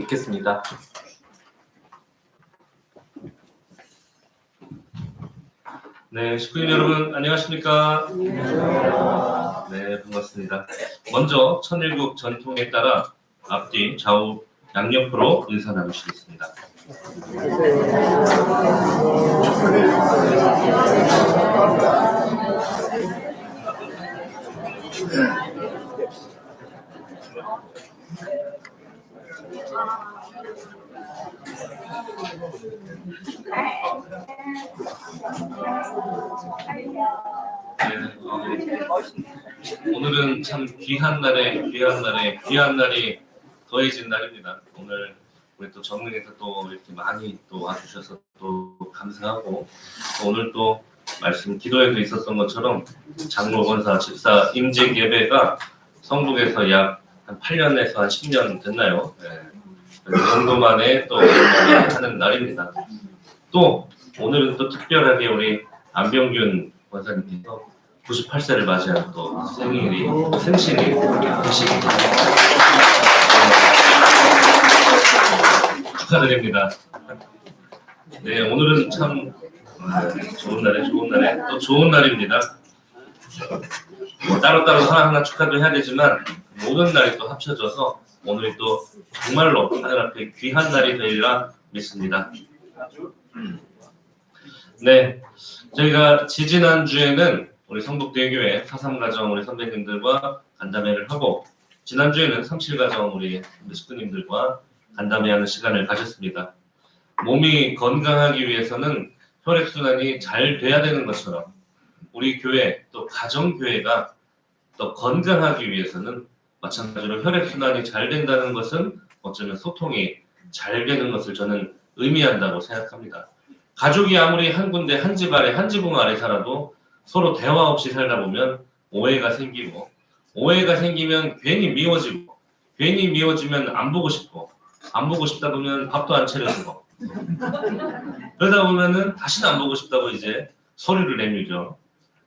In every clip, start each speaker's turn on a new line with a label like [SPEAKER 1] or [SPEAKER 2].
[SPEAKER 1] 읽겠습니다. 네, 식구님 여러분 안녕하십니까? 네, 반갑습니다. 먼저 천일국 전통에 따라 앞뒤 좌우 양옆으로 인사 나누시겠습니다. 오늘은 참 귀한 날이 더해진 날입니다. 오늘 우리 또 전문에서 또 이렇게 많이 또 와주셔서 또 감사하고, 오늘 또 말씀 기도에도 있었던 것처럼 장로, 권사, 집사 임직 예배가 성북에서 약 한 8년에서 한 10년 됐나요? 네. 그 정도 만에 또 하는 날입니다. 또 오늘은 또 특별하게 우리 안병균 권사님께서 98세를 맞이한 또 생신이 되십니다. 축하드립니다. 네, 오늘은 참 좋은 날에 또 좋은 날입니다. 따로따로 하나하나 축하도 해야 되지만 모든 날이 또 합쳐져서 오늘이 또 정말로 하늘 앞에 귀한 날이 되리라 믿습니다. 네, 저희가 지지난주에는 우리 성북대교회 4.3가정 우리 선배님들과 간담회를 하고, 지난주에는 37가정 우리 식구님들과 간담회하는 시간을 가졌습니다. 몸이 건강하기 위해서는 혈액순환이 잘 돼야 되는 것처럼 우리 교회 또 가정교회가 또 건강하기 위해서는 마찬가지로 혈액순환이 잘 된다는 것은 어쩌면 소통이 잘 되는 것을 저는 의미한다고 생각합니다. 가족이 아무리 한 군데 한 집 아래 한 지붕 아래 살아도 서로 대화 없이 살다 보면 오해가 생기고, 오해가 생기면 괜히 미워지면 안 보고 싶다 보면 밥도 안 차려주고, 그러다 보면은 다시는 안 보고 싶다고 이제 소리를 내밀죠.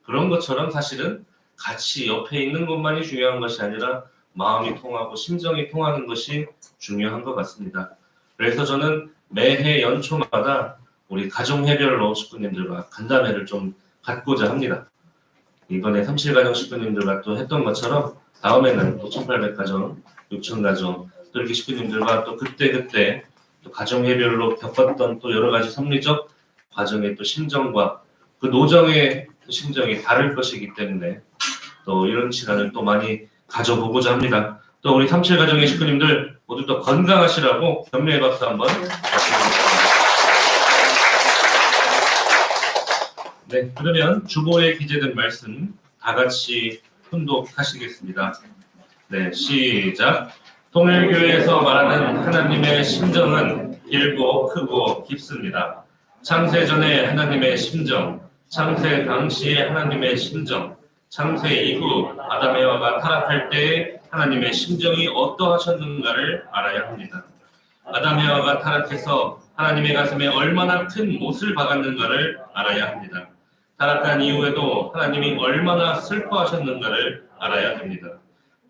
[SPEAKER 1] 그런 것처럼 사실은 같이 옆에 있는 것만이 중요한 것이 아니라 마음이 통하고 심정이 통하는 것이 중요한 것 같습니다. 그래서 저는 매해 연초마다 우리 가정회별로 식구님들과 간담회를 좀 갖고자 합니다. 이번에 37가정 식구님들과 또 했던 것처럼 다음에는 또 1800가정, 6000가정 또 이렇게 식구님들과 또 그때 또 가정회별로 겪었던 또 여러 가지 섭리적 과정의 또 심정과 그 노정의 심정이 다를 것이기 때문에 또 이런 시간을 또 많이 가져보고자 합니다. 또 우리 37가정의 식구님들 모두 또 건강하시라고 격려의 박수 한번 드리겠습니다. 네, 그러면 주보에 기재된 말씀 다 같이 훈독하시겠습니다. 네, 시작. 통일교회에서 말하는 하나님의 심정은 길고 크고 깊습니다. 창세 전에 하나님의 심정, 창세 당시의 하나님의 심정, 창세 이후 아담 에와가 타락할 때의 하나님의 심정이 어떠하셨는가를 알아야 합니다. 아담 에와가 타락해서 하나님의 가슴에 얼마나 큰 못을 박았는가를 알아야 합니다. 타락한 이후에도 하나님이 얼마나 슬퍼하셨는가를 알아야 됩니다.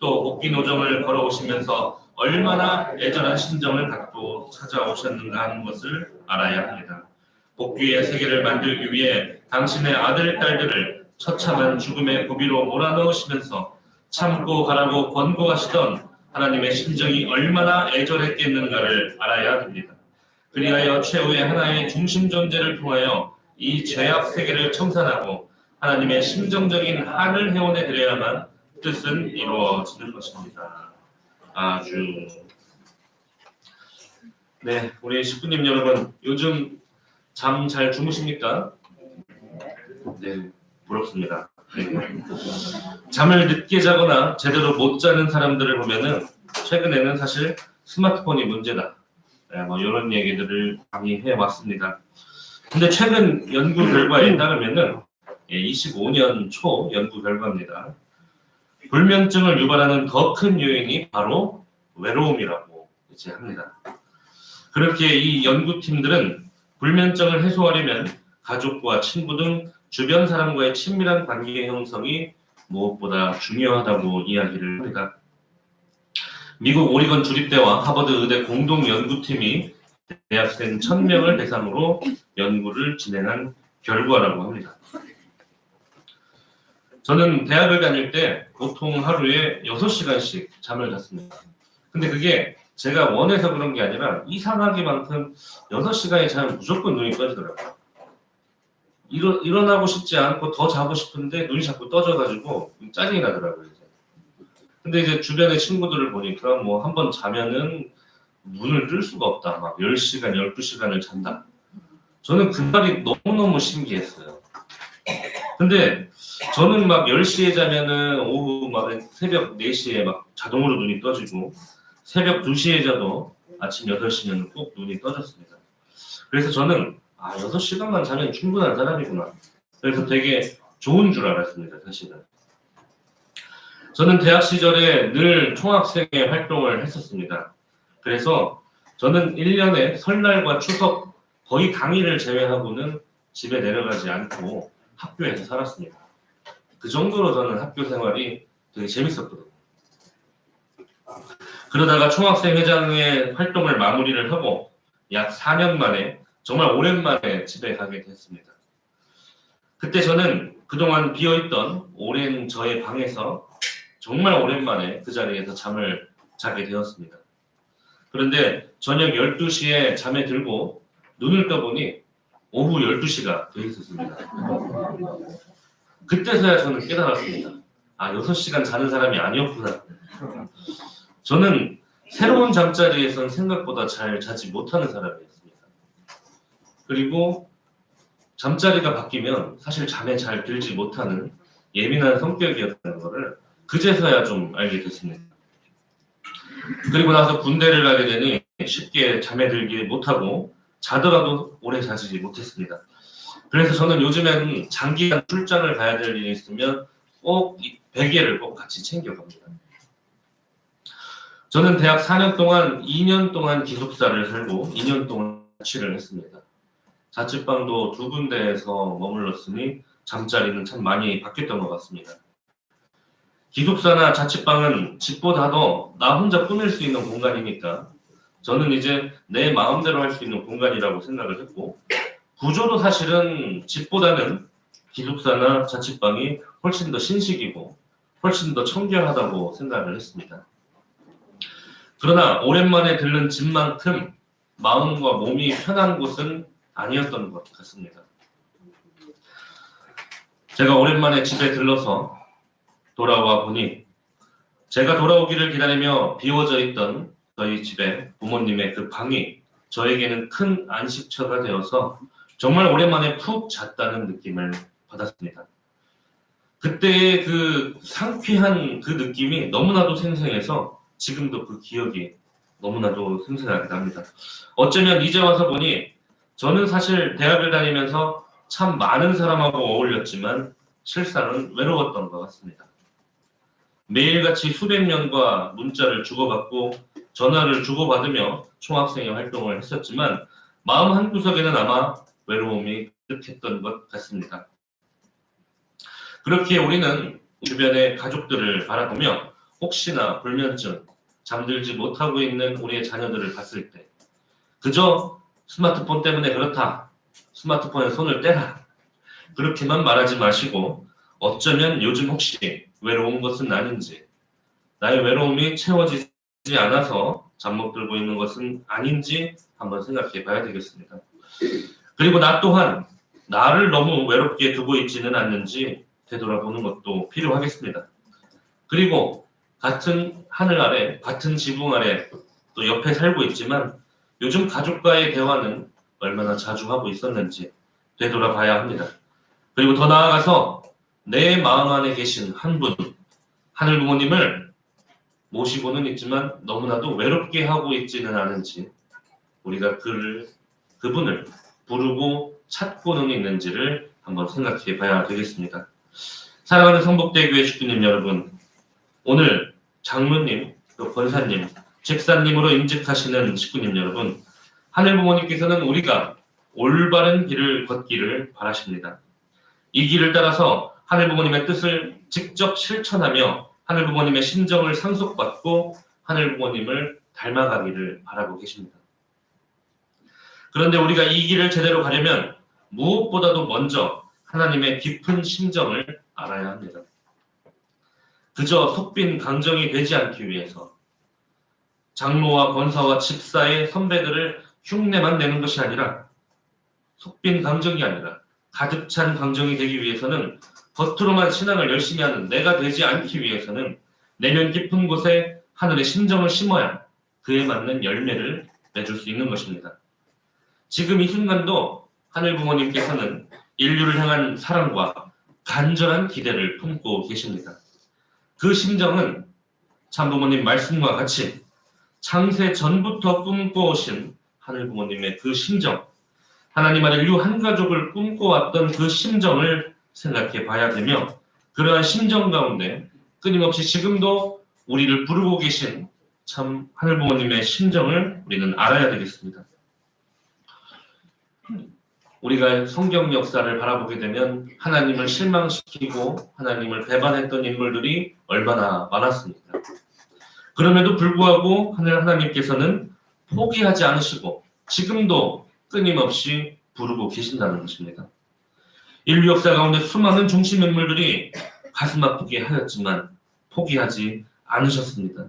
[SPEAKER 1] 또 복귀 노정을 걸어오시면서 얼마나 애절한 심정을 갖고 찾아오셨는가 하는 것을 알아야 합니다. 복귀의 세계를 만들기 위해 당신의 아들, 딸들을 처참한 죽음의 고비로 몰아넣으시면서 참고 가라고 권고하시던 하나님의 심정이 얼마나 애절했겠는가를 알아야 합니다. 그리하여 최후의 하나의 중심 존재를 통하여 이 죄악 세계를 청산하고 하나님의 심정적인 한을 회원해 드려야만 뜻은 이루어지는 것입니다. 아주. 네, 우리 식구님 여러분, 요즘 잠 잘 주무십니까? 네, 부럽습니다. 네. 잠을 늦게 자거나 제대로 못 자는 사람들을 보면은 최근에는 사실 스마트폰이 문제다, 뭐 이런 얘기들을 많이 해왔습니다. 근데 최근 연구 결과에 따르면은 25년 초 연구 결과입니다. 불면증을 유발하는 더 큰 요인이 바로 외로움이라고 이제 합니다. 그렇게 이 연구팀들은 불면증을 해소하려면 가족과 친구 등 주변 사람과의 친밀한 관계 형성이 무엇보다 중요하다고 이야기를 합니다. 미국 오리건 주립대와 하버드 의대 공동 연구팀이 대학생 1000명을 대상으로 연구를 진행한 결과라고 합니다. 저는 대학을 다닐 때 보통 하루에 6시간씩 잠을 잤습니다. 근데 그게 제가 원해서 그런 게 아니라 이상하게만큼 6시간이 자면 무조건 눈이 떠지더라고요. 일어나고 싶지 않고 더 자고 싶은데 눈이 자꾸 떠져가지고 짜증이 나더라고요. 근데 이제 주변의 친구들을 보니까 뭐 한번 자면은 눈을 뜰 수가 없다. 막 10시간, 12시간을 잔다. 저는 그 말이 너무너무 신기했어요. 근데 저는 막 10시에 자면은 오후 막 새벽 4시에 막 자동으로 눈이 떠지고 새벽 2시에 자도 아침 8시면 꼭 눈이 떠졌습니다. 그래서 저는 6시간만 자면 충분한 사람이구나. 그래서 되게 좋은 줄 알았습니다, 사실은. 저는 대학 시절에 늘 총학생회 활동을 했었습니다. 그래서 저는 1년에 설날과 추석 거의 당일을 제외하고는 집에 내려가지 않고 학교에서 살았습니다. 그 정도로 저는 학교 생활이 되게 재밌었거든요. 그러다가 총학생회장의 활동을 마무리를 하고 약 4년 만에 정말 오랜만에 집에 가게 됐습니다. 그때 저는 그동안 비어있던 오랜 저의 방에서 정말 오랜만에 그 자리에서 잠을 자게 되었습니다. 그런데 저녁 12시에 잠에 들고 눈을 떠보니 오후 12시가 돼 있었습니다. 그때서야 저는 깨달았습니다. 6시간 자는 사람이 아니었구나. 저는 새로운 잠자리에선 생각보다 잘 자지 못하는 사람이었습니다. 그리고 잠자리가 바뀌면 사실 잠에 잘 들지 못하는 예민한 성격이었다는 것을 그제서야 좀 알게 됐습니다. 그리고 나서 군대를 가게 되니 쉽게 잠에 들지 못하고 자더라도 오래 자지 못했습니다. 그래서 저는 요즘에는 장기간 출장을 가야 될 일이 있으면 꼭 베개를 꼭 같이 챙겨갑니다. 저는 대학 4년 동안 2년 동안 기숙사를 살고 2년 동안 자취를 했습니다. 자취방도 2군데에서 머물렀으니 잠자리는 참 많이 바뀌었던 것 같습니다. 기숙사나 자취방은 집보다도 나 혼자 꾸밀 수 있는 공간이니까 저는 이제 내 마음대로 할 수 있는 공간이라고 생각을 했고 구조도 사실은 집보다는 기숙사나 자취방이 훨씬 더 신식이고 훨씬 더 청결하다고 생각을 했습니다. 그러나 오랜만에 들른 집만큼 마음과 몸이 편한 곳은 아니었던 것 같습니다. 제가 오랜만에 집에 들러서 돌아와 보니 제가 돌아오기를 기다리며 비워져 있던 저희 집에 부모님의 그 방이 저에게는 큰 안식처가 되어서 정말 오랜만에 푹 잤다는 느낌을 받았습니다. 그때의 그 상쾌한 그 느낌이 너무나도 생생해서 지금도 그 기억이 너무나도 생생하게 납니다. 어쩌면 이제 와서 보니 저는 사실 대학을 다니면서 참 많은 사람하고 어울렸지만 실상은 외로웠던 것 같습니다. 매일같이 수백 명과 문자를 주고받고 전화를 주고받으며 총학생회 활동을 했었지만 마음 한구석에는 아마 외로움이 가득했던 것 같습니다. 그렇게 우리는 주변의 가족들을 바라보며 혹시나 불면증, 잠들지 못하고 있는 우리의 자녀들을 봤을 때 그저 스마트폰 때문에 그렇다, 스마트폰에 손을 떼라 그렇게만 말하지 마시고 어쩌면 요즘 혹시 외로운 것은 아닌지 나의 외로움이 채워지지 않아서 잠 못 들고 있는 것은 아닌지 한번 생각해 봐야 되겠습니다. 그리고 나 또한 나를 너무 외롭게 두고 있지는 않는지 되돌아보는 것도 필요하겠습니다. 그리고 같은 하늘 아래, 같은 지붕 아래 또 옆에 살고 있지만 요즘 가족과의 대화는 얼마나 자주 하고 있었는지 되돌아봐야 합니다. 그리고 더 나아가서 내 마음 안에 계신 한 분, 하늘 부모님을 모시고는 있지만 너무나도 외롭게 하고 있지는 않은지 우리가 그분을 부르고 찾고는 있는지를 한번 생각해 봐야 되겠습니다. 사랑하는 성복대교회 식구님 여러분, 오늘 장로님, 또 권사님, 집사님으로 임직하시는 식구님 여러분, 하늘 부모님께서는 우리가 올바른 길을 걷기를 바라십니다. 이 길을 따라서 하늘 부모님의 뜻을 직접 실천하며 하늘 부모님의 심정을 상속받고 하늘 부모님을 닮아가기를 바라고 계십니다. 그런데 우리가 이 길을 제대로 가려면 무엇보다도 먼저 하나님의 깊은 심정을 알아야 합니다. 그저 속빈 강정이 되지 않기 위해서 장로와 권사와 집사의 선배들을 흉내만 내는 것이 아니라 속빈 강정이 아니라 가득 찬 강정이 되기 위해서는 겉으로만 신앙을 열심히 하는 내가 되지 않기 위해서는 내면 깊은 곳에 하늘의 심정을 심어야 그에 맞는 열매를 맺을 수 있는 것입니다. 지금 이 순간도 하늘 부모님께서는 인류를 향한 사랑과 간절한 기대를 품고 계십니다. 그 심정은 참부모님 말씀과 같이 창세 전부터 꿈꿔오신 하늘 부모님의 그 심정, 하나님 아래 인류 한 가족을 꿈꿔왔던 그 심정을 생각해 봐야 되며, 그러한 심정 가운데 끊임없이 지금도 우리를 부르고 계신 참 하늘 부모님의 심정을 우리는 알아야 되겠습니다. 우리가 성경 역사를 바라보게 되면 하나님을 실망시키고 하나님을 배반했던 인물들이 얼마나 많았습니까? 그럼에도 불구하고 하나님께서는 포기하지 않으시고 지금도 끊임없이 부르고 계신다는 것입니다. 인류 역사 가운데 수많은 중심 인물들이 가슴 아프게 하였지만 포기하지 않으셨습니다.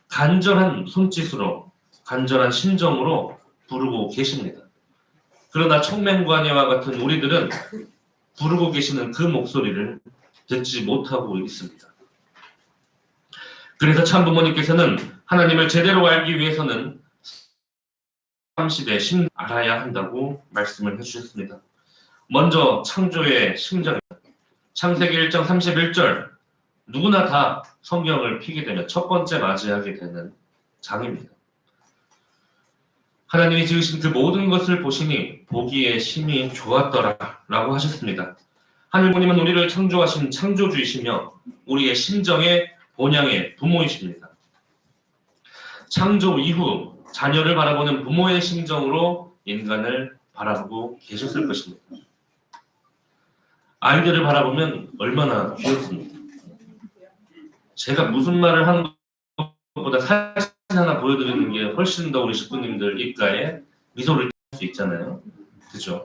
[SPEAKER 1] 간절한 손짓으로, 간절한 심정으로 부르고 계십니다. 그러나 청맹관예와 같은 우리들은 부르고 계시는 그 목소리를 듣지 못하고 있습니다. 그래서 참부모님께서는 하나님을 제대로 알기 위해서는 30의 심 알아야 한다고 말씀을 해주셨습니다. 먼저 창조의 심정입니다. 창세기 1장 31절, 누구나 다 성경을 피게 되면 첫 번째 맞이하게 되는 장입니다. 하나님이 지으신 그 모든 것을 보시니 보기에 심히 좋았더라 라고 하셨습니다. 하늘부모님은 우리를 창조하신 창조주이시며 우리의 심정의 본향의 부모이십니다. 창조 이후 자녀를 바라보는 부모의 심정으로 인간을 바라보고 계셨을 것입니다. 아이들을 바라보면 얼마나 귀엽습니다. 제가 무슨 말을 하는 것보다 사진 하나 보여드리는 게 훨씬 더 우리 식구님들 입가에 미소를 띌 수 있잖아요. 그죠?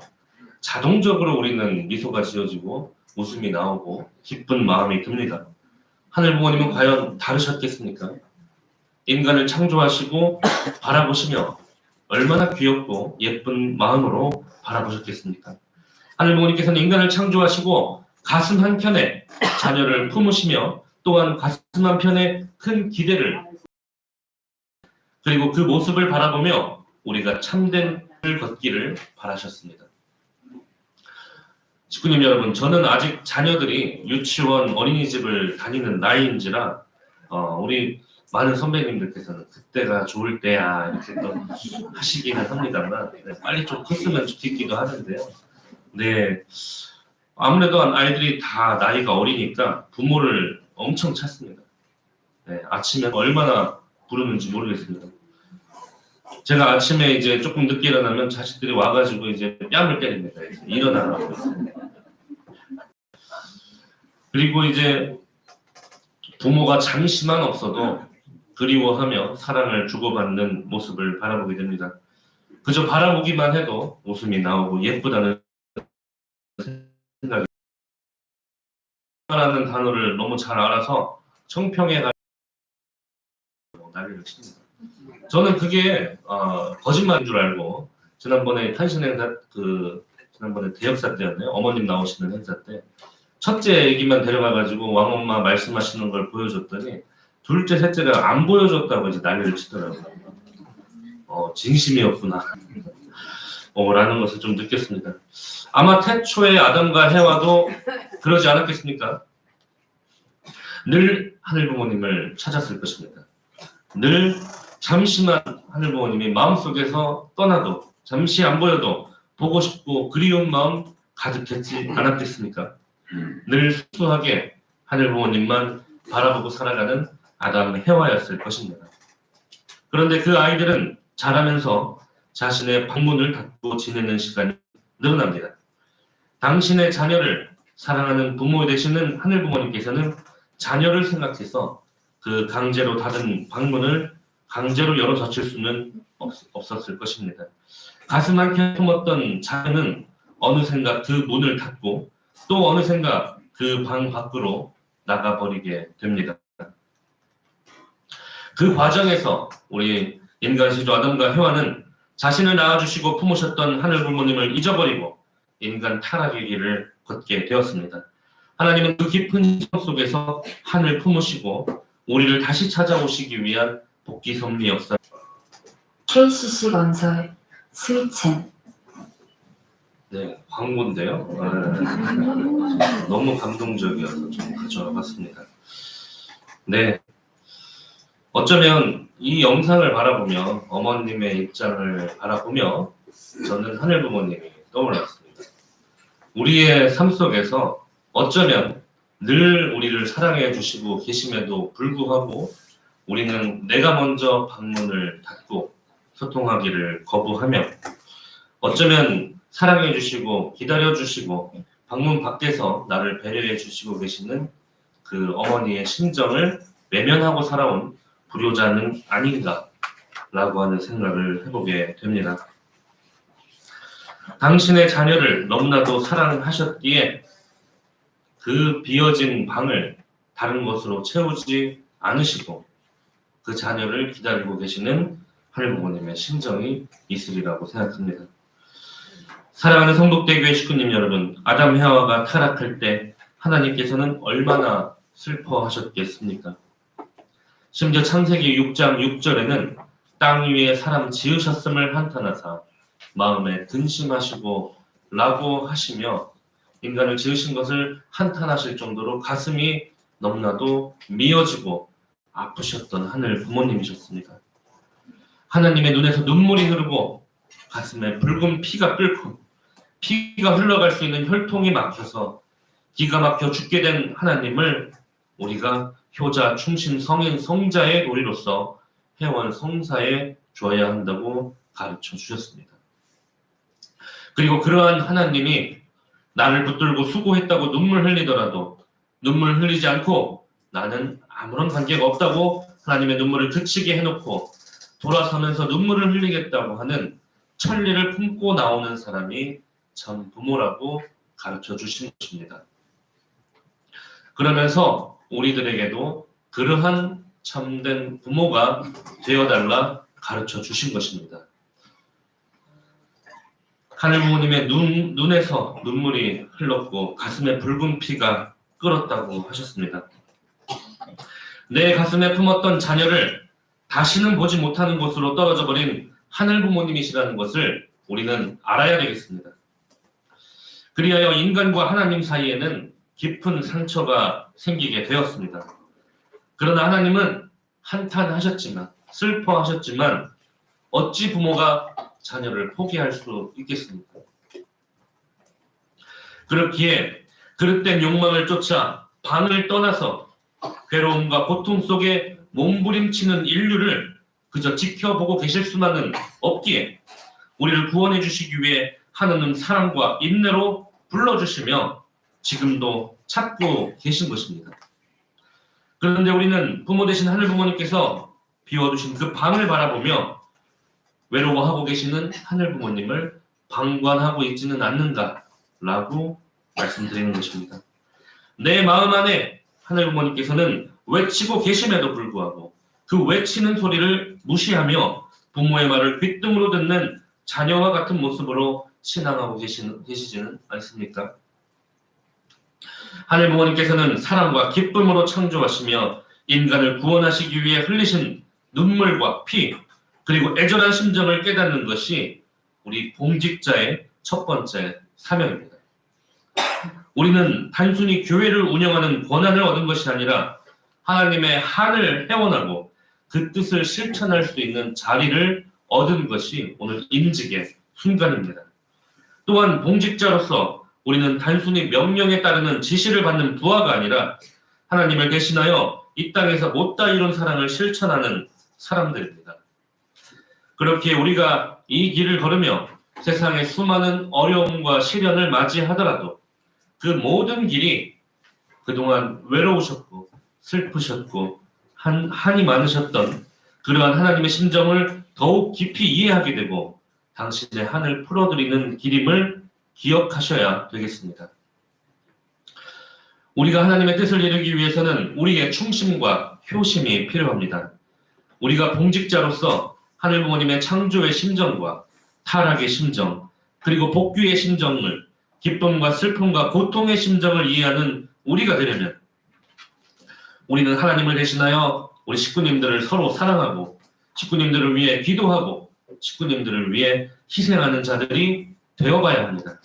[SPEAKER 1] 자동적으로 우리는 미소가 지어지고 웃음이 나오고 기쁜 마음이 듭니다. 하늘 부모님은 과연 다르셨겠습니까? 인간을 창조하시고 바라보시며 얼마나 귀엽고 예쁜 마음으로 바라보셨겠습니까? 하늘 부모님께서는 인간을 창조하시고 가슴 한켠에 자녀를 품으시며 또한 가슴 한편에 큰 기대를, 그리고 그 모습을 바라보며 우리가 참된 길을 걷기를 바라셨습니다. 식구님 여러분, 저는 아직 자녀들이 유치원, 어린이집을 다니는 나이인지라 우리 많은 선배님들께서는 그때가 좋을 때야 이렇게 또 하시기는 합니다만 빨리 좀 컸으면 좋겠기도 하는데요. 네, 아무래도 아이들이 다 나이가 어리니까 부모를 엄청 찾습니다. 네, 아침에 얼마나 부르는지 모르겠습니다. 제가 아침에 이제 조금 늦게 일어나면 자식들이 와가지고 이제 뺨을 때립니다. 일어나라고. 그리고 이제 부모가 잠시만 없어도 그리워하며 사랑을 주고받는 모습을 바라보게 됩니다. 그저 바라보기만 해도 웃음이 나오고 예쁘다는 생각이, 라는 단어를 너무 잘 알아서 청평에 가서 난리를 칩니다. 저는 그게 거짓말인 줄 알고 지난번에 탄신 행사, 지난번에 대역사 때였네요. 어머님 나오시는 행사 때 첫째 애기만 데려가가지고 왕엄마 말씀하시는 걸 보여줬더니 둘째, 셋째가 안 보여줬다고 이제 난리를 치더라고요. 진심이었구나. 라는 것을 좀 느꼈습니다. 아마 태초의 아담과 해와도 그러지 않았겠습니까? 늘 하늘 부모님을 찾았을 것입니다. 늘 잠시만 하늘 부모님이 마음속에서 떠나도, 잠시 안 보여도 보고 싶고 그리운 마음 가득했지 않았겠습니까? 늘 순수하게 하늘 부모님만 바라보고 살아가는 아담 해와였을 것입니다. 그런데 그 아이들은 자라면서 자신의 방문을 닫고 지내는 시간이 늘어납니다. 당신의 자녀를 사랑하는 부모 되시는 하늘 부모님께서는 자녀를 생각해서 그 강제로 닫은 방문을 강제로 열어 젖힐 수는 없었을 것입니다. 가슴 한켠 품었던 자녀는 어느샌가 그 문을 닫고 또 어느샌가 그 방 밖으로 나가버리게 됩니다. 그 과정에서 우리 인간 시조 아담과 해와는 자신을 낳아주시고 품으셨던 하늘 부모님을 잊어버리고 인간 타락의 길을 걷게 되었습니다. 하나님은 그 깊은 지경 속에서 하늘 품으시고 우리를 다시 찾아오시기 위한 복귀 섭리 역사.
[SPEAKER 2] KCC 건설 스위첸.
[SPEAKER 1] 네, 광고인데요. 너무 감동적이어서 좀 가져와봤습니다. 네, 어쩌면 이 영상을 바라보며 어머님의 입장을 바라보며 저는 하늘 부모님이 떠올랐습니다. 우리의 삶 속에서 어쩌면 늘 우리를 사랑해 주시고 계심에도 불구하고 우리는 내가 먼저 방문을 닫고 소통하기를 거부하며 어쩌면 사랑해 주시고 기다려 주시고 방문 밖에서 나를 배려해 주시고 계시는 그 어머니의 심정을 외면하고 살아온 불효자는 아닌가라고 하는 생각을 해보게 됩니다. 당신의 자녀를 너무나도 사랑하셨기에 그 비어진 방을 다른 것으로 채우지 않으시고 그 자녀를 기다리고 계시는 하늘 부모님의 심정이 있으리라고 생각합니다. 사랑하는 성북대교회 식구님 여러분, 아담 해와가 타락할 때 하나님께서는 얼마나 슬퍼하셨겠습니까? 심지어 창세기 6장 6절에는 땅 위에 사람 지으셨음을 한탄하사 마음에 근심하시고 라고 하시며 인간을 지으신 것을 한탄하실 정도로 가슴이 너무나도 미어지고 아프셨던 하늘 부모님이셨습니다. 하나님의 눈에서 눈물이 흐르고 가슴에 붉은 피가 끓고 피가 흘러갈 수 있는 혈통이 막혀서 기가 막혀 죽게 된 하나님을 우리가 효자, 충신, 성인, 성자의 도리로서 회원 성사에 줘야 한다고 가르쳐 주셨습니다. 그리고 그러한 하나님이 나를 붙들고 수고했다고 눈물 흘리더라도 눈물 흘리지 않고 나는 아무런 관계가 없다고 하나님의 눈물을 그치게 해놓고 돌아서면서 눈물을 흘리겠다고 하는 천리를 품고 나오는 사람이 참 부모라고 가르쳐 주신 것입니다. 그러면서 우리들에게도 그러한 참된 부모가 되어달라 가르쳐 주신 것입니다. 하늘 부모님의 눈에서 눈물이 흘렀고 가슴에 붉은 피가 끓었다고 하셨습니다. 내 가슴에 품었던 자녀를 다시는 보지 못하는 곳으로 떨어져 버린 하늘 부모님이시라는 것을 우리는 알아야 되겠습니다. 그리하여 인간과 하나님 사이에는 깊은 상처가 생기게 되었습니다. 그러나 하나님은 한탄하셨지만 슬퍼하셨지만 어찌 부모가 자녀를 포기할 수 있겠습니까? 그렇기에 그릇된 욕망을 쫓아 방을 떠나서 괴로움과 고통 속에 몸부림치는 인류를 그저 지켜보고 계실 수만은 없기에 우리를 구원해 주시기 위해 하나님 사랑과 인내로 불러주시며 지금도 찾고 계신 것입니다. 그런데 우리는 부모 되신 하늘 부모님께서 비워두신 그 방을 바라보며 외로워하고 계시는 하늘 부모님을 방관하고 있지는 않는가라고 말씀드리는 것입니다. 내 마음 안에 하늘 부모님께서는 외치고 계심에도 불구하고 그 외치는 소리를 무시하며 부모의 말을 귓등으로 듣는 자녀와 같은 모습으로 신앙하고 계시지는 않습니까? 하늘 부모님께서는 사랑과 기쁨으로 창조하시며 인간을 구원하시기 위해 흘리신 눈물과 피 그리고 애절한 심정을 깨닫는 것이 우리 봉직자의 첫 번째 사명입니다. 우리는 단순히 교회를 운영하는 권한을 얻은 것이 아니라 하나님의 한을 회원하고 그 뜻을 실천할 수 있는 자리를 얻은 것이 오늘 임직의 순간입니다. 또한 봉직자로서 우리는 단순히 명령에 따르는 지시를 받는 부하가 아니라 하나님을 대신하여 이 땅에서 못다 이룬 사랑을 실천하는 사람들입니다. 그렇게 우리가 이 길을 걸으며 세상의 수많은 어려움과 시련을 맞이하더라도 그 모든 길이 그동안 외로우셨고 슬프셨고 한이 많으셨던 그러한 하나님의 심정을 더욱 깊이 이해하게 되고 당신의 한을 풀어드리는 길임을 기억하셔야 되겠습니다. 우리가 하나님의 뜻을 이루기 위해서는 우리의 충심과 효심이 필요합니다. 우리가 봉직자로서 하늘 부모님의 창조의 심정과 타락의 심정, 그리고 복귀의 심정을 기쁨과 슬픔과 고통의 심정을 이해하는 우리가 되려면 우리는 하나님을 대신하여 우리 식구님들을 서로 사랑하고 식구님들을 위해 기도하고 식구님들을 위해 희생하는 자들이 되어봐야 합니다.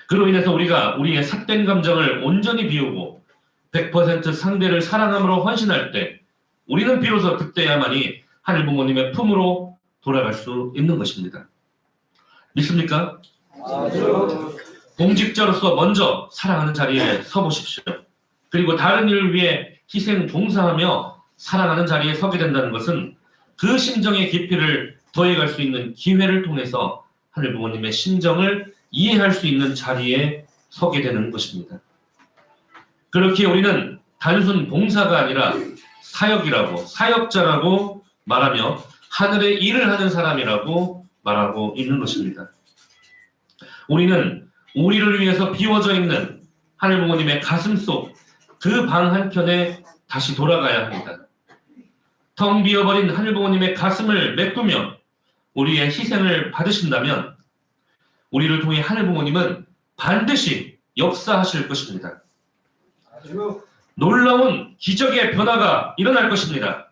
[SPEAKER 1] 그로 인해서 우리가 우리의 삿된 감정을 온전히 비우고 100% 상대를 사랑함으로 헌신할 때 우리는 비로소 그때야만이 하늘 부모님의 품으로 돌아갈 수 있는 것입니다. 믿습니까? 공직자로서 먼저 사랑하는 자리에 서보십시오. 그리고 다른 일을 위해 희생 봉사하며 사랑하는 자리에 서게 된다는 것은 그 심정의 깊이를 더해갈 수 있는 기회를 통해서 하늘 부모님의 심정을 이해할 수 있는 자리에 서게 되는 것입니다. 그렇게 우리는 단순 봉사가 아니라 사역이라고, 사역자라고 말하며 하늘의 일을 하는 사람이라고 말하고 있는 것입니다. 우리는 우리를 위해서 비워져 있는 하늘 부모님의 가슴 속 그 방 한켠에 다시 돌아가야 합니다. 텅 비어버린 하늘 부모님의 가슴을 메꾸며 우리의 희생을 받으신다면 우리를 통해 하늘 부모님은 반드시 역사하실 것입니다. 놀라운 기적의 변화가 일어날 것입니다.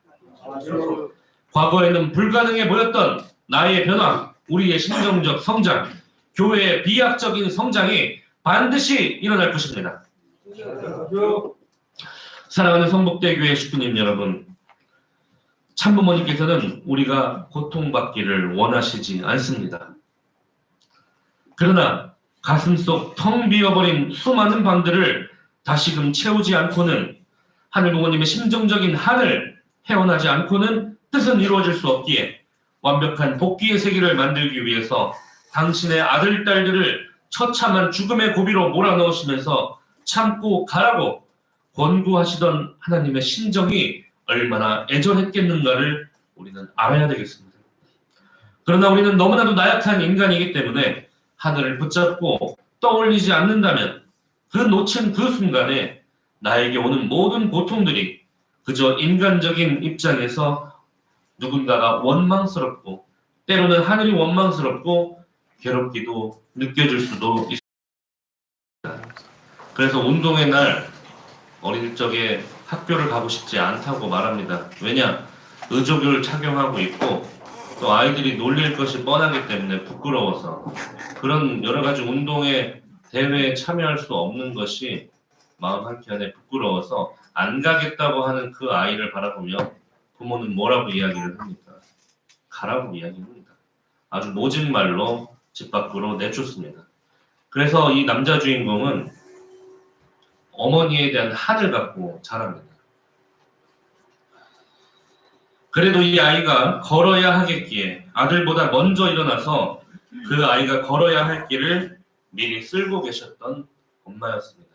[SPEAKER 1] 과거에는 불가능해 보였던 나의 변화, 우리의 심정적 성장, 교회의 비약적인 성장이 반드시 일어날 것입니다. 사랑하는 성복대교회 식구님 여러분, 참부모님께서는 우리가 고통받기를 원하시지 않습니다. 그러나 가슴속 텅 비어버린 수많은 방들을 다시금 채우지 않고는 하늘 부모님의 심정적인 한을 헤어나지 않고는 뜻은 이루어질 수 없기에 완벽한 복귀의 세계를 만들기 위해서 당신의 아들, 딸들을 처참한 죽음의 고비로 몰아넣으시면서 참고 가라고 권고하시던 하나님의 심정이 얼마나 애절했겠는가를 우리는 알아야 되겠습니다. 그러나 우리는 너무나도 나약한 인간이기 때문에 하늘을 붙잡고 떠올리지 않는다면 그 놓친 그 순간에 나에게 오는 모든 고통들이 그저 인간적인 입장에서 누군가가 원망스럽고 때로는 하늘이 원망스럽고 괴롭기도 느껴질 수도 있습니다. 그래서 운동의 날 어릴 적에 학교를 가고 싶지 않다고 말합니다. 왜냐? 의족을 착용하고 있고 또 아이들이 놀릴 것이 뻔하기 때문에 부끄러워서 그런 여러 가지 운동에 대회에 참여할 수 없는 것이 마음 한켠에 부끄러워서 안 가겠다고 하는 그 아이를 바라보며 부모는 뭐라고 이야기를 합니까? 가라고 이야기합니다. 아주 모진 말로 집 밖으로 내쫓습니다. 그래서 이 남자 주인공은 어머니에 대한 한을 갖고 자랍니다. 그래도 이 아이가 걸어야 하겠기에 아들보다 먼저 일어나서 그 아이가 걸어야 할 길을 미리 쓸고 계셨던 엄마였습니다.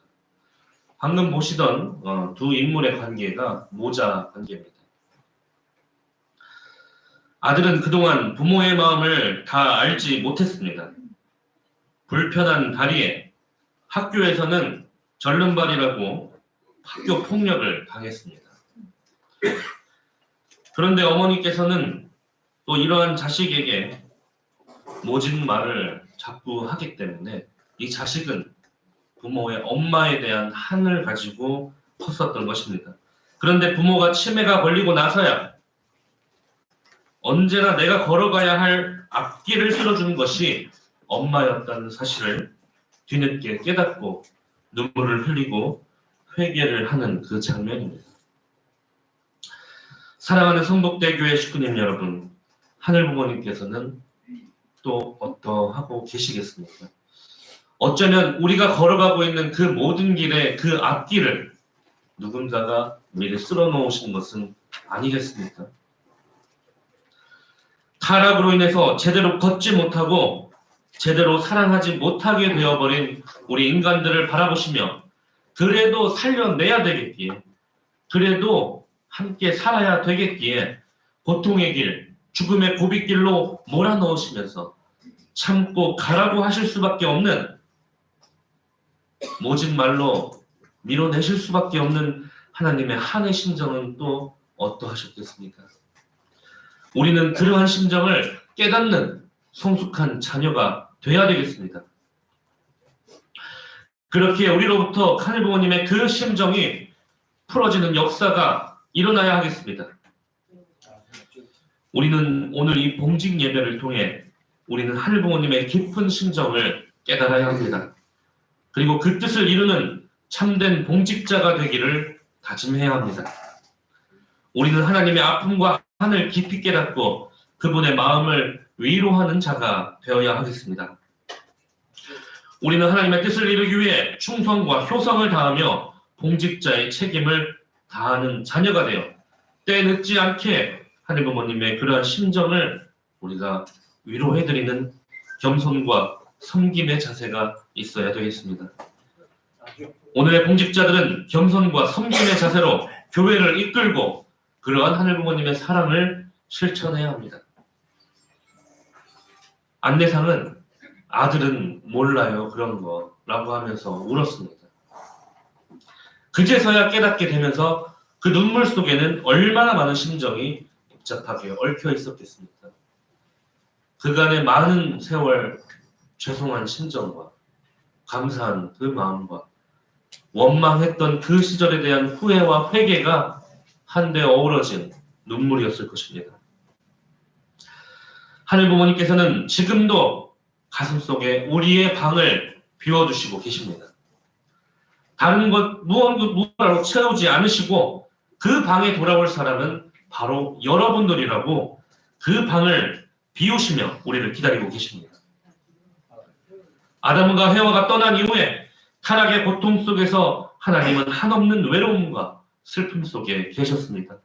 [SPEAKER 1] 방금 보시던 두 인물의 관계가 모자 관계입니다. 아들은 그동안 부모의 마음을 다 알지 못했습니다. 불편한 다리에 학교에서는 절름발이라고 학교 폭력을 당했습니다. 그런데 어머니께서는 또 이러한 자식에게 모진 말을 자꾸 하기 때문에 이 자식은 부모의 엄마에 대한 한을 가지고 컸었던 것입니다. 그런데 부모가 치매가 걸리고 나서야 언제나 내가 걸어가야 할 앞길을 쓸어주는 것이 엄마였다는 사실을 뒤늦게 깨닫고 눈물을 흘리고 회개를 하는 그 장면입니다. 사랑하는 성복대교회 식구님 여러분, 하늘 부모님께서는 또 어떠하고 계시겠습니까? 어쩌면 우리가 걸어가고 있는 그 모든 길의 그 앞길을 누군가가 미리 쓸어 놓으신 것은 아니겠습니까? 타락으로 인해서 제대로 걷지 못하고 제대로 사랑하지 못하게 되어버린 우리 인간들을 바라보시며 그래도 살려내야 되겠기에 그래도 함께 살아야 되겠기에 고통의 길, 죽음의 고비길로 몰아넣으시면서 참고 가라고 하실 수밖에 없는, 모진 말로 밀어내실 수밖에 없는 하나님의 한의 심정은 또 어떠하셨겠습니까? 우리는 그러한 심정을 깨닫는 성숙한 자녀가 되어야 되겠습니다. 그렇게 우리로부터 하늘 부모님의 그 심정이 풀어지는 역사가 일어나야 하겠습니다. 우리는 오늘 이 봉직 예배를 통해 우리는 하늘 부모님의 깊은 심정을 깨달아야 합니다. 그리고 그 뜻을 이루는 참된 봉직자가 되기를 다짐해야 합니다. 우리는 하나님의 아픔과 한을 깊이 깨닫고 그분의 마음을 위로하는 자가 되어야 하겠습니다. 우리는 하나님의 뜻을 이루기 위해 충성과 효성을 다하며 봉직자의 책임을 다하는 자녀가 되어 때 늦지 않게 하늘 부모님의 그러한 심정을 우리가 위로해드리는 겸손과 섬김의 자세가 있어야 되겠습니다. 오늘의 봉직자들은 겸손과 섬김의 자세로 교회를 이끌고 그러한 하늘 부모님의 사랑을 실천해야 합니다. 안내상은 아들은 몰라요 그런 거라고 하면서 울었습니다. 그제서야 깨닫게 되면서 그 눈물 속에는 얼마나 많은 심정이 복잡하게 얽혀 있었겠습니까? 그간의 많은 세월 죄송한 심정과 감사한 그 마음과 원망했던 그 시절에 대한 후회와 회개가 한데 어우러진 눈물이었을 것입니다. 하늘 부모님께서는 지금도 가슴속에 우리의 방을 비워두시고 계십니다. 다른 것 무언가로 채우지 않으시고 그 방에 돌아올 사람은 바로 여러분들이라고 그 방을 비우시며 우리를 기다리고 계십니다. 아담과 해와가 떠난 이후에 타락의 고통 속에서 하나님은 한없는 외로움과 슬픔 속에 계셨습니다.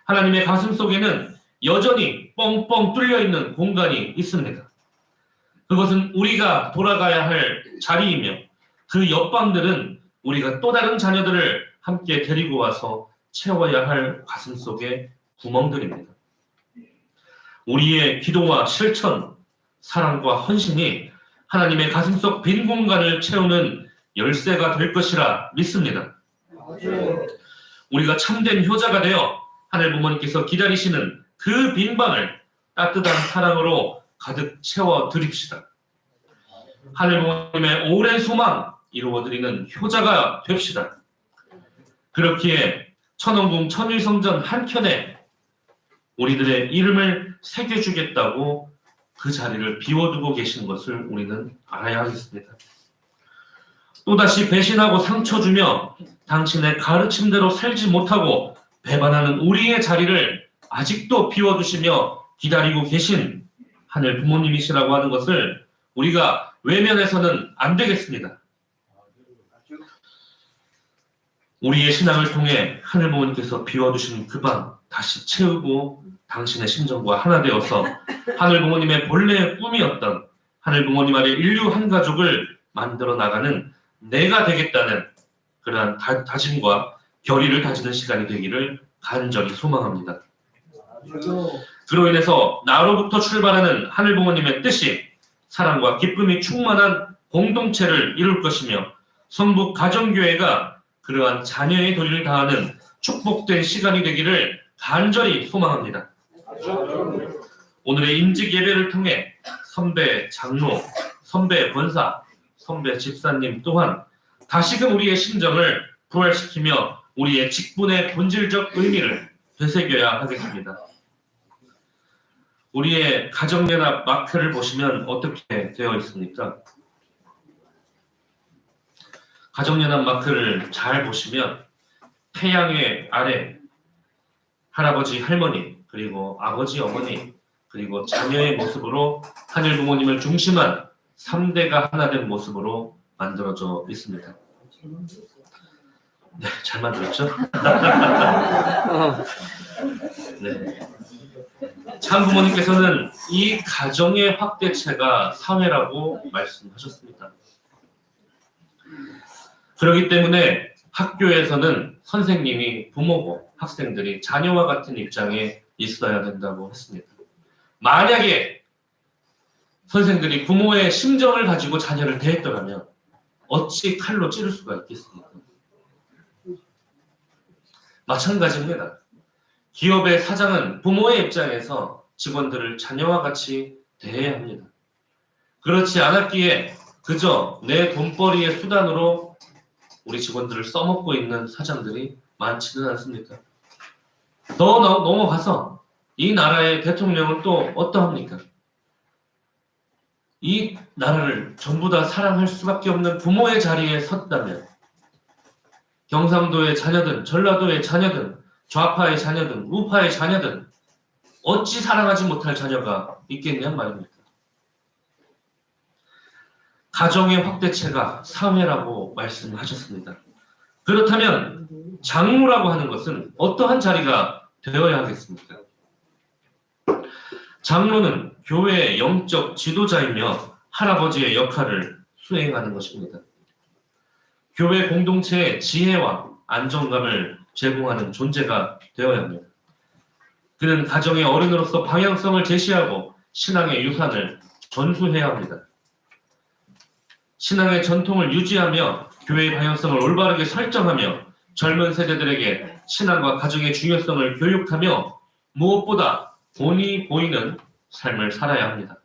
[SPEAKER 1] 하나님의 가슴 속에는 여전히 뻥뻥 뚫려 있는 공간이 있습니다. 그것은 우리가 돌아가야 할 자리이며 그 옆방들은 우리가 또 다른 자녀들을 함께 데리고 와서 채워야 할 가슴 속의 구멍들입니다. 우리의 기도와 실천, 사랑과 헌신이 하나님의 가슴속 빈 공간을 채우는 열쇠가 될 것이라 믿습니다. 우리가 참된 효자가 되어 하늘 부모님께서 기다리시는 그 빈 방을 따뜻한 사랑으로 가득 채워 드립시다. 하늘 부모님의 오랜 소망 이루어드리는 효자가 됩시다. 그렇기에 천원궁 천일성전 한켠에 우리들의 이름을 새겨주겠다고 그 자리를 비워두고 계신 것을 우리는 알아야 하겠습니다. 또다시 배신하고 상처 주며 당신의 가르침대로 살지 못하고 배반하는 우리의 자리를 아직도 비워두시며 기다리고 계신 하늘 부모님이시라고 하는 것을 우리가 외면해서는 안 되겠습니다. 우리의 신앙을 통해 하늘 부모님께서 비워두신 그 방 다시 채우고 당신의 심정과 하나 되어서 하늘 부모님의 본래의 꿈이었던 하늘 부모님 아래 인류 한 가족을 만들어 나가는 내가 되겠다는 그러한 다짐과 결의를 다지는 시간이 되기를 간절히 소망합니다. 그로 인해서 나로부터 출발하는 하늘 부모님의 뜻이 사랑과 기쁨이 충만한 공동체를 이룰 것이며 성북 가정교회가 그러한 자녀의 도리를 다하는 축복된 시간이 되기를 간절히 소망합니다. 오늘의 임직 예배를 통해 선배 장로, 선배 권사, 선배 집사님 또한 다시금 우리의 심정을 부활시키며 우리의 직분의 본질적 의미를 되새겨야 하겠습니다. 우리의 가정연합 마크를 보시면 어떻게 되어 있습니까? 가정연합 마크를 잘 보시면 태양의 아래 할아버지, 할머니, 그리고 아버지, 어머니, 그리고 자녀의 모습으로 하늘 부모님을 중심한 3대가 하나 된 모습으로 만들어져 있습니다. 네, 잘 만들었죠? 네. 참 부모님께서는 이 가정의 확대체가 사회라고 말씀하셨습니다. 그렇기 때문에 학교에서는 선생님이 부모고 학생들이 자녀와 같은 입장에 있어야 된다고 했습니다. 만약에 선생들이 부모의 심정을 가지고 자녀를 대했더라면 어찌 칼로 찌를 수가 있겠습니까? 마찬가지입니다. 기업의 사장은 부모의 입장에서 직원들을 자녀와 같이 대해야 합니다. 그렇지 않았기에 그저 내 돈벌이의 수단으로 우리 직원들을 써먹고 있는 사장들이 많지는 않습니까? 더 넘어가서 이 나라의 대통령은 또 어떠합니까? 이 나라를 전부 다 사랑할 수밖에 없는 부모의 자리에 섰다면 경상도의 자녀든 전라도의 자녀든 좌파의 자녀든 우파의 자녀든 어찌 사랑하지 못할 자녀가 있겠냔 말입니다. 가정의 확대체가 사회라고 말씀하셨습니다. 그렇다면 장로라고 하는 것은 어떠한 자리가 되어야 하겠습니까? 장로는 교회의 영적 지도자이며 할아버지의 역할을 수행하는 것입니다. 교회 공동체의 지혜와 안정감을 제공하는 존재가 되어야 합니다. 그는 가정의 어른으로서 방향성을 제시하고 신앙의 유산을 전수해야 합니다. 신앙의 전통을 유지하며 교회의 방향성을 올바르게 설정하며 젊은 세대들에게 신앙과 가정의 중요성을 교육하며 무엇보다 본이 보이는 삶을 살아야 합니다.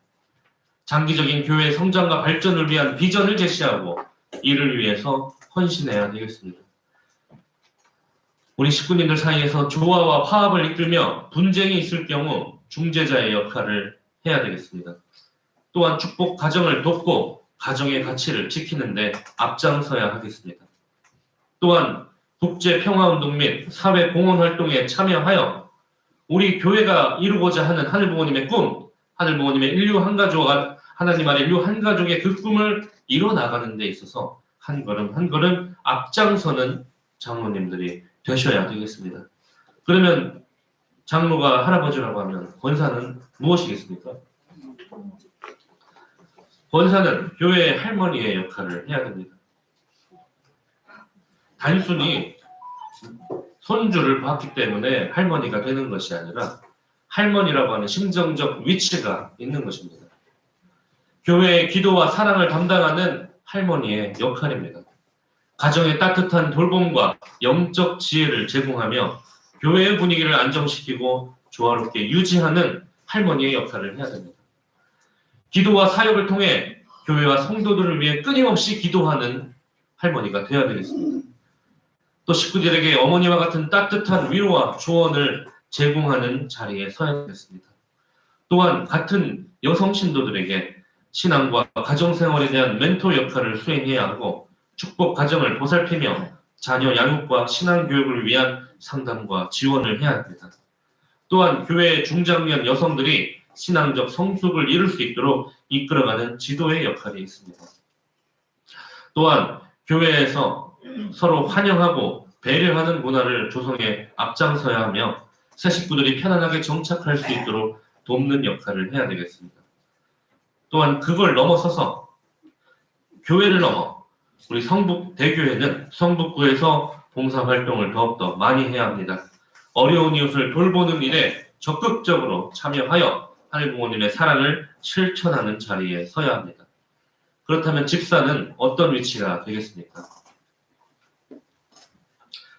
[SPEAKER 1] 장기적인 교회의 성장과 발전을 위한 비전을 제시하고 이를 위해서 헌신해야 되겠습니다. 우리 식구님들 사이에서 조화와 화합을 이끌며 분쟁이 있을 경우 중재자의 역할을 해야 되겠습니다. 또한 축복 가정을 돕고 가정의 가치를 지키는데 앞장서야 하겠습니다. 또한 국제 평화운동 및 사회 공헌 활동에 참여하여 우리 교회가 이루고자 하는 하늘부모님의 꿈, 하늘부모님의 인류 한 가족, 하나님 아래 인류 한 가족의 그 꿈을 이뤄나가는 데 있어서 한 걸음 한 걸음 앞장서는 장로님들이 되셔야 되겠습니다. 그러면 장로가 할아버지라고 하면 권사는 무엇이겠습니까? 권사는 교회의 할머니의 역할을 해야 됩니다. 단순히 손주를 봤기 때문에 할머니가 되는 것이 아니라 할머니라고 하는 심정적 위치가 있는 것입니다. 교회의 기도와 사랑을 담당하는 할머니의 역할입니다. 가정의 따뜻한 돌봄과 영적 지혜를 제공하며 교회의 분위기를 안정시키고 조화롭게 유지하는 할머니의 역할을 해야 됩니다. 기도와 사역을 통해 교회와 성도들을 위해 끊임없이 기도하는 할머니가 되어야 되겠습니다. 또 식구들에게 어머니와 같은 따뜻한 위로와 조언을 제공하는 자리에 서야 되겠습니다. 또한 같은 여성 신도들에게 신앙과 가정생활에 대한 멘토 역할을 수행해야 하고 축복 가정을 보살피며 자녀 양육과 신앙 교육을 위한 상담과 지원을 해야 합니다. 또한 교회의 중장년 여성들이 신앙적 성숙을 이룰 수 있도록 이끌어가는 지도의 역할이 있습니다. 또한 교회에서 서로 환영하고 배려하는 문화를 조성해 앞장서야 하며 새 식구들이 편안하게 정착할 수 있도록 돕는 역할을 해야 되겠습니다. 또한 그걸 넘어서서 교회를 넘어 우리 성북 대교회는 성북구에서 봉사활동을 더욱더 많이 해야 합니다. 어려운 이웃을 돌보는 일에 적극적으로 참여하여 하늘부모님의 사랑을 실천하는 자리에 서야 합니다. 그렇다면 집사는 어떤 위치가 되겠습니까?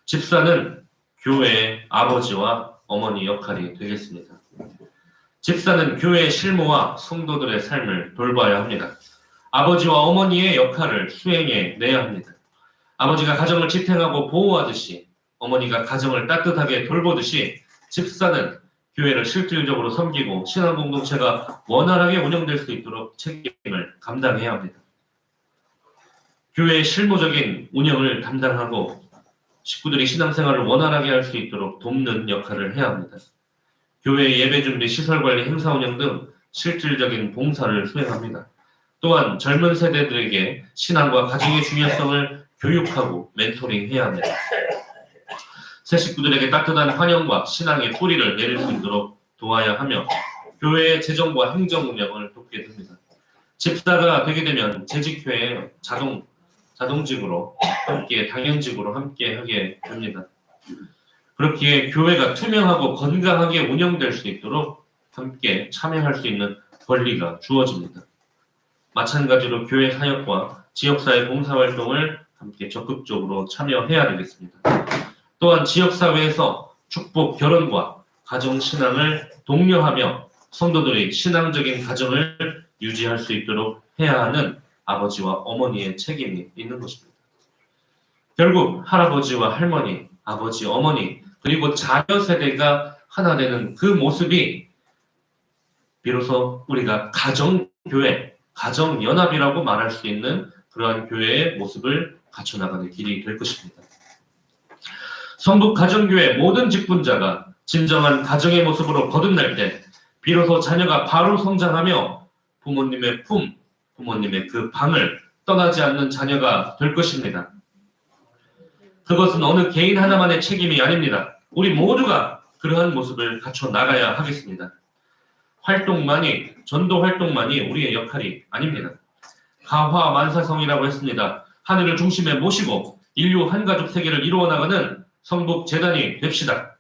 [SPEAKER 1] 집사는 교회의 아버지와 어머니 역할이 되겠습니다. 집사는 교회의 실무와 성도들의 삶을 돌봐야 합니다. 아버지와 어머니의 역할을 수행해 내야 합니다. 아버지가 가정을 지탱하고 보호하듯이 어머니가 가정을 따뜻하게 돌보듯이 집사는 교회를 실질적으로 섬기고 신앙 공동체가 원활하게 운영될 수 있도록 책임을 감당해야 합니다. 교회의 실무적인 운영을 담당하고 식구들이 신앙생활을 원활하게 할 수 있도록 돕는 역할을 해야 합니다. 교회의 예배 준비, 시설 관리, 행사 운영 등 실질적인 봉사를 수행합니다. 또한 젊은 세대들에게 신앙과 가정의 중요성을 교육하고 멘토링해야 합니다. 새 식구들에게 따뜻한 환영과 신앙의 뿌리를 내릴 수 있도록 도와야 하며 교회의 재정과 행정 운영을 돕게 됩니다. 집사가 되게 되면 재직회의 자동직으로 함께 당연직으로 함께 하게 됩니다. 그렇기에 교회가 투명하고 건강하게 운영될 수 있도록 함께 참여할 수 있는 권리가 주어집니다. 마찬가지로 교회 사역과 지역사회 봉사활동을 함께 적극적으로 참여해야 되겠습니다. 또한 지역사회에서 축복 결혼과 가정신앙을 독려하며 성도들이 신앙적인 가정을 유지할 수 있도록 해야 하는 아버지와 어머니의 책임이 있는 것입니다. 결국 할아버지와 할머니, 아버지, 어머니 그리고 자녀 세대가 하나 되는 그 모습이 비로소 우리가 가정교회, 가정연합이라고 말할 수 있는 그러한 교회의 모습을 갖춰나가는 길이 될 것입니다. 성북 가정교회 모든 직분자가 진정한 가정의 모습으로 거듭날 때 비로소 자녀가 바로 성장하며 부모님의 품, 부모님의 그 방을 떠나지 않는 자녀가 될 것입니다. 그것은 어느 개인 하나만의 책임이 아닙니다. 우리 모두가 그러한 모습을 갖춰 나가야 하겠습니다. 활동만이, 전도 활동만이 우리의 역할이 아닙니다. 가화만사성이라고 했습니다. 하늘을 중심에 모시고 인류 한가족 세계를 이루어 나가는 성북 재단이 됩시다.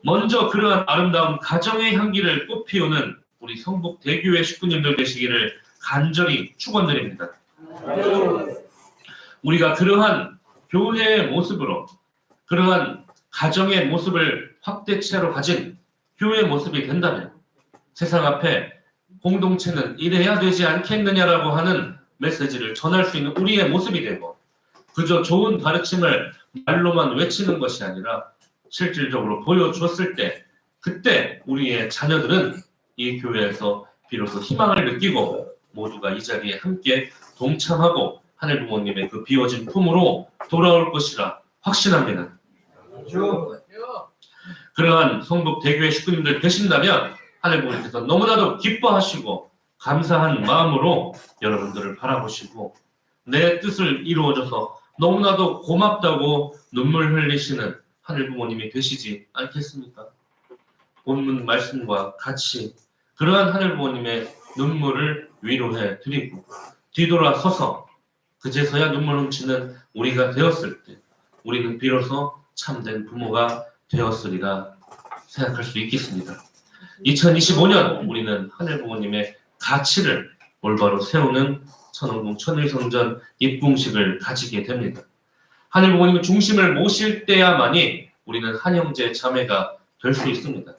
[SPEAKER 1] 먼저 그러한 아름다운 가정의 향기를 꽃피우는 우리 성북 대교회 식구님들 되시기를 간절히 축원드립니다. 우리가 그러한 교회의 모습으로, 그러한 가정의 모습을 확대체로 가진 교회의 모습이 된다면 세상 앞에 공동체는 이래야 되지 않겠느냐라고 하는 메시지를 전할 수 있는 우리의 모습이 되고, 그저 좋은 가르침을 말로만 외치는 것이 아니라 실질적으로 보여주었을 때, 그때 우리의 자녀들은 이 교회에서 비로소 희망을 느끼고 모두가 이 자리에 함께 동참하고 하늘 부모님의 그 비워진 품으로 돌아올 것이라 확신합니다. 그러한 성북 대교회 식구님들 되신다면 하늘 부모님께서 너무나도 기뻐하시고 감사한 마음으로 여러분들을 바라보시고 내 뜻을 이루어줘서 너무나도 고맙다고 눈물 흘리시는 하늘 부모님이 되시지 않겠습니까? 본문 말씀과 같이 그러한 하늘 부모님의 눈물을 위로해 드리고 뒤돌아서서 그제서야 눈물 훔치는 우리가 되었을 때 우리는 비로소 참된 부모가 되었으리라 생각할 수 있겠습니다. 2025년 우리는 하늘 부모님의 가치를 올바로 세우는 천원궁 천일성전 입궁식을 가지게 됩니다. 하늘 부모님의 중심을 모실 때야만이 우리는 한형제 자매가 될 수 있습니다.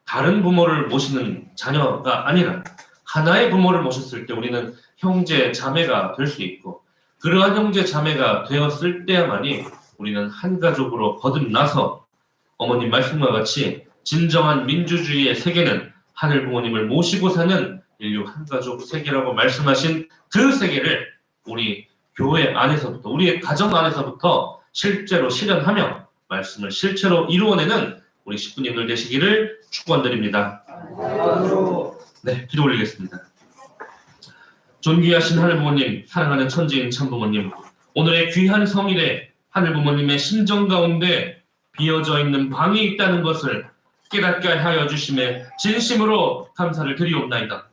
[SPEAKER 1] 다른 부모를 모시는 자녀가 아니라 하나의 부모를 모셨을 때 우리는 형제 자매가 될 수 있고, 그러한 형제 자매가 되었을 때야만이 우리는 한 가족으로 거듭나서 어머님 말씀과 같이 진정한 민주주의의 세계는 하늘 부모님을 모시고 사는 인류 한가족 세계라고 말씀하신 그 세계를 우리 교회 안에서부터, 우리의 가정 안에서부터 실제로 실현하며 말씀을 실체로 이루어내는 우리 식구님들 되시기를 축원드립니다. 네, 기도 올리겠습니다. 존귀하신 하늘 부모님, 사랑하는 천지인 참부모님, 오늘의 귀한 성일에 하늘 부모님의 심정 가운데 비어져 있는 방이 있다는 것을 깨닫게 하여 주심에 진심으로 감사를 드리옵나이다.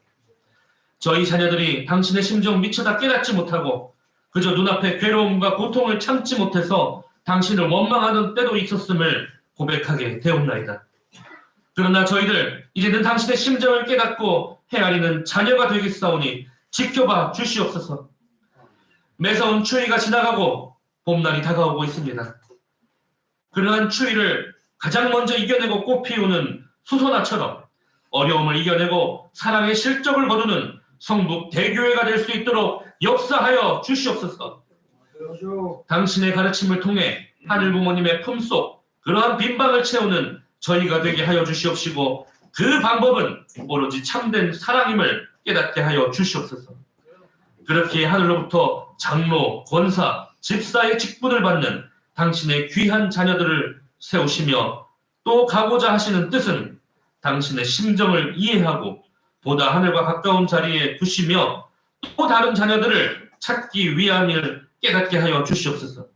[SPEAKER 1] 저희 자녀들이 당신의 심정 미처 다 깨닫지 못하고 그저 눈앞에 괴로움과 고통을 참지 못해서 당신을 원망하는 때도 있었음을 고백하게 되옵나이다. 그러나 저희들 이제는 당신의 심정을 깨닫고 헤아리는 자녀가 되겠사오니 지켜봐 주시옵소서. 매서운 추위가 지나가고 봄날이 다가오고 있습니다. 그러한 추위를 가장 먼저 이겨내고 꽃피우는 수소나처럼 어려움을 이겨내고 사랑의 실적을 거두는 성북 대교회가 될 수 있도록 역사하여 주시옵소서. 당신의 가르침을 통해 하늘 부모님의 품속 그러한 빈방을 채우는 저희가 되게 하여 주시옵시고, 그 방법은 오로지 참된 사랑임을 깨닫게 하여 주시옵소서. 그렇게 하늘로부터 장로, 권사, 집사의 직분을 받는 당신의 귀한 자녀들을 세우시며 또 가고자 하시는 뜻은 당신의 심정을 이해하고 보다 하늘과 가까운 자리에 두시며 또 다른 자녀들을 찾기 위함을 깨닫게 하여 주시옵소서.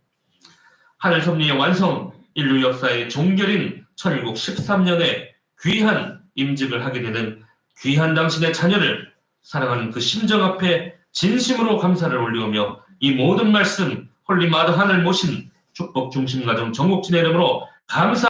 [SPEAKER 1] 하늘 섭리의 완성, 인류 역사의 종결인 천일국 13년에 귀한 임직을 하게 되는 귀한 당신의 자녀를 사랑하는 그 심정 앞에 진심으로 감사를 올리오며 이 모든 말씀 홀리마드 하늘 모신 축복 중심 가정 정복진의 이름으로 감사